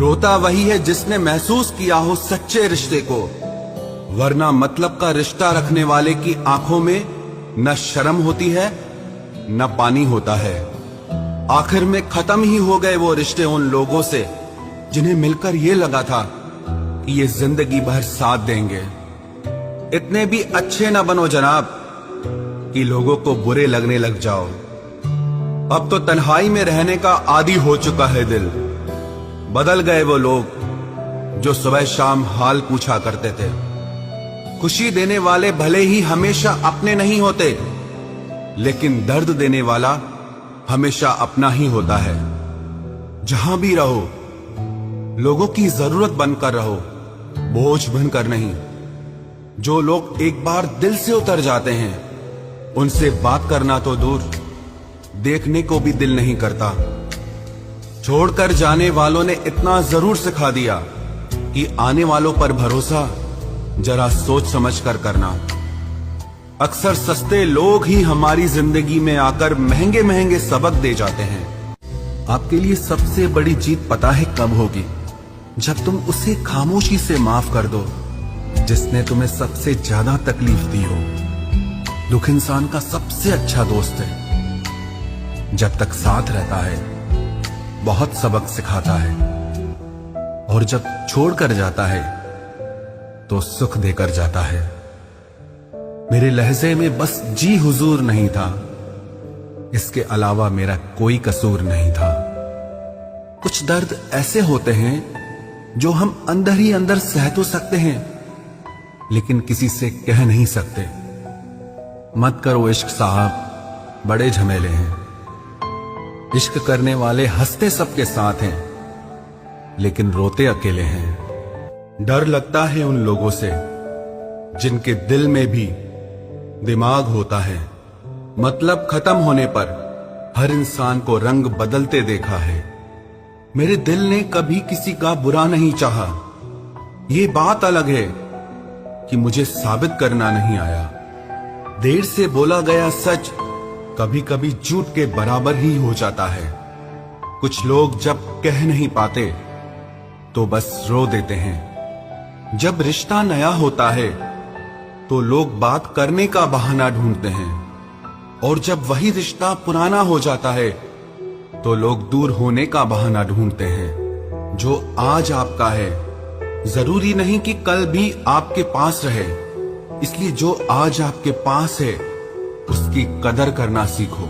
रोता वही है जिसने महसूस किया हो सच्चे रिश्ते को, वरना मतलब का रिश्ता रखने वाले की आंखों में न शर्म होती है न पानी होता है। आखिर में खत्म ही हो गए वो रिश्ते उन लोगों से जिन्हें मिलकर ये लगा था कि ये जिंदगी भर साथ देंगे। इतने भी अच्छे न बनो जनाब कि लोगों को बुरे लगने लग जाओ। अब तो तन्हाई में रहने का आदी हो चुका है दिल। बदल गए वो लोग जो सुबह शाम हाल पूछा करते थे। खुशी देने वाले भले ही हमेशा अपने नहीं होते, लेकिन दर्द देने वाला हमेशा अपना ही होता है। जहां भी रहो लोगों की जरूरत बनकर रहो, बोझ बनकर नहीं। जो लोग एक बार दिल से उतर जाते हैं उनसे बात करना तो दूर, देखने को भी दिल नहीं करता। छोड़कर जाने वालों ने इतना जरूर सिखा दिया कि आने वालों पर भरोसा जरा सोच समझ कर करना। अक्सर सस्ते लोग ही हमारी जिंदगी में आकर महंगे महंगे सबक दे जाते हैं। आपके लिए सबसे बड़ी जीत पता है कब होगी? जब तुम उसे खामोशी से माफ कर दो जिसने तुम्हें सबसे ज्यादा तकलीफ दी हो। दुख इंसान का सबसे अच्छा दोस्त है। जब तक साथ रहता है बहुत सबक सिखाता है, और जब छोड़कर जाता है तो सुख देकर जाता है। मेरे लहजे में बस जी हुजूर नहीं था, इसके अलावा मेरा कोई कसूर नहीं था। कुछ दर्द ऐसे होते हैं जो हम अंदर ही अंदर सह तो सकते हैं, लेकिन किसी से कह नहीं सकते। मत करो इश्क साहब, बड़े झमेले हैं। इश्क करने वाले हंसते सबके साथ हैं, लेकिन रोते अकेले हैं। डर लगता है उन लोगों से जिनके दिल में भी दिमाग होता है। मतलब खत्म होने पर हर इंसान को रंग बदलते देखा है। मेरे दिल ने कभी किसी का बुरा नहीं चाहा। ये बात अलग है कि मुझे साबित करना नहीं आया। देर से बोला गया सच कभी कभी झूठ के बराबर ही हो जाता है। कुछ लोग जब कह नहीं पाते तो बस रो देते हैं। जब रिश्ता नया होता है तो लोग बात करने का बहाना ढूंढते हैं, और जब वही रिश्ता पुराना हो जाता है तो लोग दूर होने का बहाना ढूंढते हैं। जो आज आपका है जरूरी नहीं कि कल भी आपके पास रहे, इसलिए जो आज आपके पास है उसकी कदर करना सीखो।